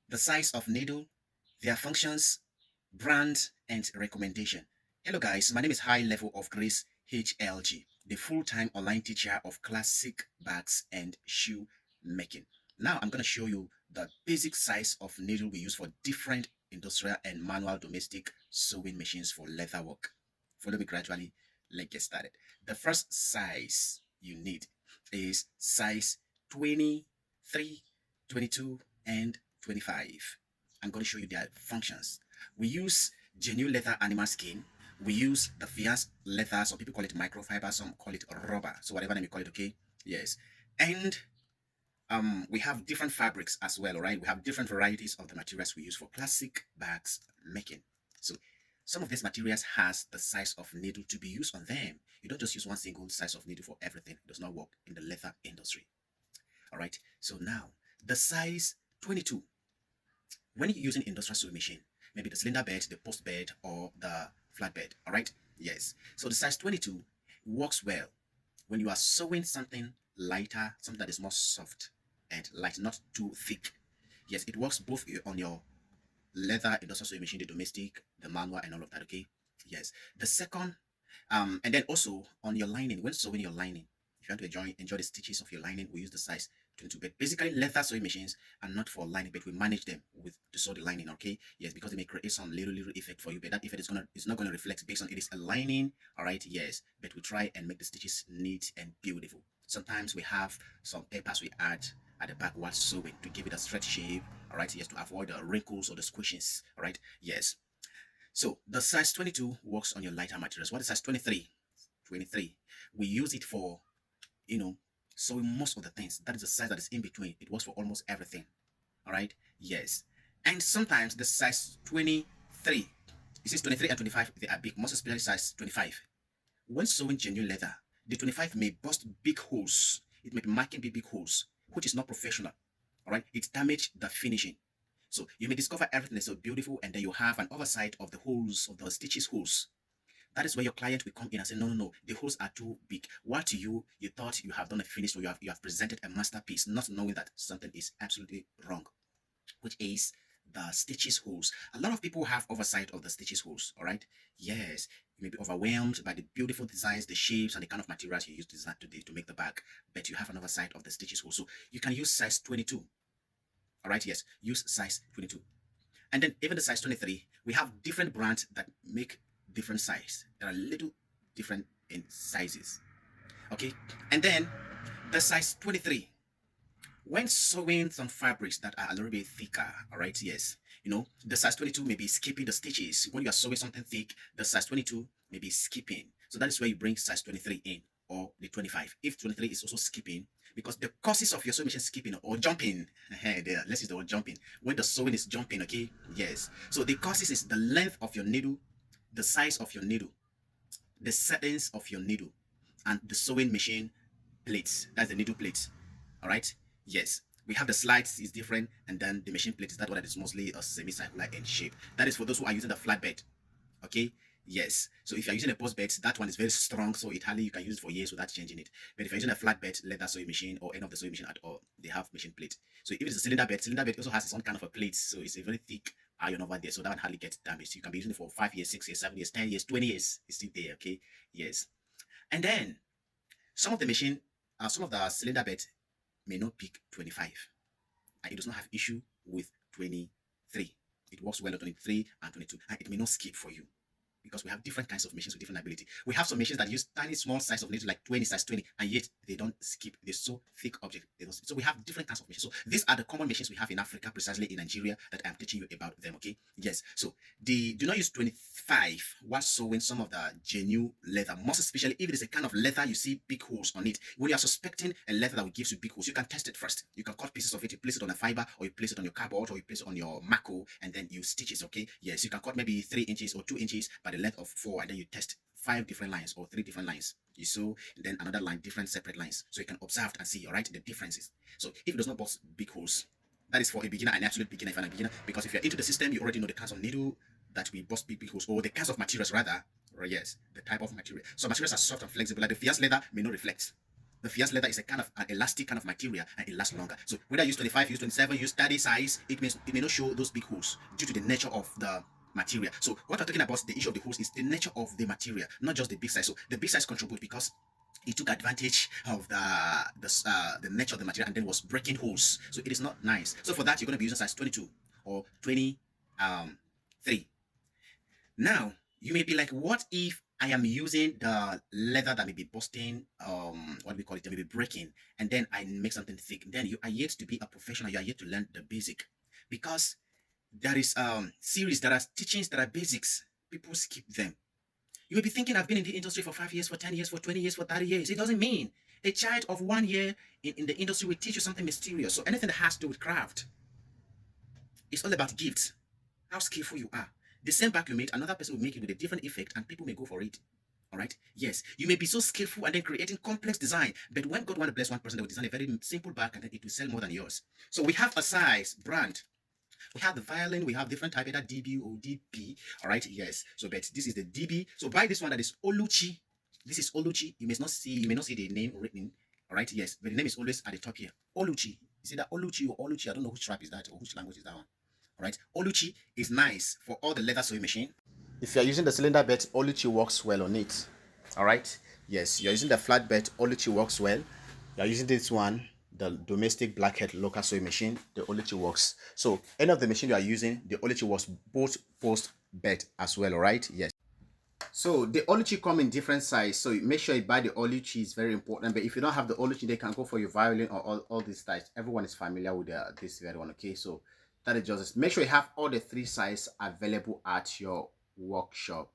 the size of needle, their functions, brand, and recommendation. Hello guys, my name is High Level of Grace HLG, the full-time online teacher of classic bags and shoe making. Now I'm going to show you the basic size of needle we use for different industrial and manual domestic sewing machines for leather work. Follow me gradually. Let's get started. The first size you need is size 23, 22, and 25. I'm going to show you their functions. We use genuine leather animal skin. We use the fierce leather. Some people call it microfiber, some call it rubber. So whatever name you call it, okay? Yes. And we have different fabrics as well, all right? We have different varieties of the materials we use for classic bags making. So some of these materials has the size of needle to be used on them. You don't just use one single size of needle for everything. It does not work in the leather industry. All right. So now the size 22. When you're using industrial sewing machine, maybe the cylinder bed, the post bed, or the flat bed. All right. Yes. So the size 22 works well when you are sewing something lighter, something that is more soft and light, not too thick. Yes, it works both on your leather industrial sewing machine, the domestic, the manual, and all of that. Okay. Yes. The second, and then also on your lining, when sewing your lining, if you want to enjoy the stitches of your lining, we use the size 22. But basically, leather sewing machines are not for lining, but we manage them with to sew the lining. Okay. Yes, because they may create some little effect for you, but that effect is gonna it's not gonna reflect based on it is a lining. All right. Yes, but we try and make the stitches neat and beautiful. Sometimes we have some papers we add at the back while sewing to give it a straight shape. All right. Yes, to avoid the wrinkles or the squishes. All right. Yes. So the size 22 works on your lighter materials. What is size 23? 23. We use it for, you know, sewing most of the things. That is the size that is in between. It works for almost everything. All right. Yes. And sometimes the size 23. It says 23 and 25, they are big, most especially size 25. When sewing genuine leather, the 25 may bust big holes. It may be marking big holes, which is not professional. All right. It damages the finishing. So you may discover everything is so beautiful and then you have an oversight of the holes, of the stitches holes. That is where your client will come in and say, no, no, no, the holes are too big. What to you, you thought you have done a finish or you have presented a masterpiece, not knowing that something is absolutely wrong, which is the stitches holes. A lot of people have oversight of the stitches holes, all right? Yes, you may be overwhelmed by the beautiful designs, the shapes, and the kind of materials you use to make the bag, but you have an oversight of the stitches holes. So you can use size 22, all right? Yes, use size 22. And then even the size 23, we have different brands that make different size. There are little different in sizes. Okay. And then the size 23. When sewing some fabrics that are a little bit thicker, all right, yes, the size 22 may be skipping the stitches. When you are sewing something thick, the size 22 may be skipping. So that is where you bring size 23 in, or the 25. If 23 is also skipping, because the causes of your sewing machine skipping or jumping, there, let's use the word jumping. When the sewing is jumping, okay, yes. So the causes is the length of your needle, the size of your needle, the settings of your needle, and the sewing machine plates. That's the needle plates. All right. Yes. We have the slides is different, and then the machine plate is that one that is mostly a semicircular in shape. That is for those who are using the flatbed. Okay. Yes. So if you're using a post bed, that one is very strong, so it hardly you can use it for years without changing it. But if you're using a flatbed leather sewing machine or any of the sewing machine at all, they have machine plate. So if it's a cylinder bed also has its own kind of a plate, so it's a very thick iron over there, so that one hardly gets damaged. You can be using it for 5 years, 6 years, 7 years, 10 years, 20 years. It's still there. Okay. Yes. And then some of the machine, some of the cylinder bed may not pick 25, and it does not have issue with 23. It works well at 23 and 22, and it may not skip for you because we have different kinds of machines with different ability. We have some machines that use tiny small size of needle like 20 size 20, and yet they don't skip. They're so thick object. They don't skip. So we have different kinds of machines. So these are the common machines we have in Africa, precisely in Nigeria, that I'm teaching you about them. Okay. Yes. So the do not use 25 while sewing some of the genuine leather, most especially if it is a kind of leather you see big holes on it. When you are suspecting a leather that will give you big holes, you can test it first. You can cut pieces of it, you place it on a fiber, or you place it on your cardboard, or you place it on your Mako, and then you stitch it. Okay. Yes. You can cut maybe 3 inches or 2 inches by the length of 4, and then you test 5 different lines or 3 different lines. You sew, then another line, different separate lines. So you can observe and see, all right, the differences. So if it does not box big holes, that is for a beginner, an absolute beginner, if I'm a beginner, because if you're into the system, you already know the kinds of needle that we bust big holes, or the kinds of materials rather, or yes, the type of material. So materials are soft and flexible, like the fierce leather may not reflect. The fierce leather is a kind of an elastic kind of material and it lasts longer. So whether you use 25, use 27, use 30 size, it may not show those big holes due to the nature of the material. So what we're talking about, the issue of the holes, is the nature of the material, not just the big size. So the big size contribute because it took advantage of the nature of the material and then was breaking holes. So it is not nice. So for that, you're going to be using size 22 or 23. Now, you may be like, what if I am using the leather that may be busting, what do we call it, that may be breaking, and then I make something thick? Then you are yet to be a professional, you are yet to learn the basic. Because there is series, there are teachings that are basics. People skip them. You may be thinking, I've been in the industry for 5 years, for 10 years, for 20 years, for 30 years. It doesn't mean a child of 1 year in the industry will teach you something mysterious. So anything that has to do with craft, it's all about gifts, how skillful you are. The same bag you made, another person will make it with a different effect and people may go for it. All right. Yes, you may be so skillful and then creating complex design, but when God want to bless one person, they will design a very simple bag and then it will sell more than yours. So we have a size brand. We have the violin, we have different type, either DB or DP. All right, yes. So, but this is the DB. So buy this one that is Oluchi. This is Oluchi. You may not see the name written. All right, yes, but the name is always at the top here. Oluchi. Is it that Oluchi or Oluchi? I don't know which tribe is that or which language is that one. All right, Oluchi is nice for all the leather sewing machine. If you're using the cylinder bed, Oluchi works well on it. All right, yes, you're using the flat bed, Oluchi works well. You're using this one, the domestic blackhead local sewing machine, the Oluchi works. So any of the machine you are using, the Oluchi works both post bed as well. All right, yes. So the Oluchi come in different size. So make sure you buy the Oluchi, is very important. But if you don't have the Oluchi, they can go for your violin or all these types. Everyone is familiar with this very one. Okay, so that is just, make sure you have all the 3 sizes available at your workshop.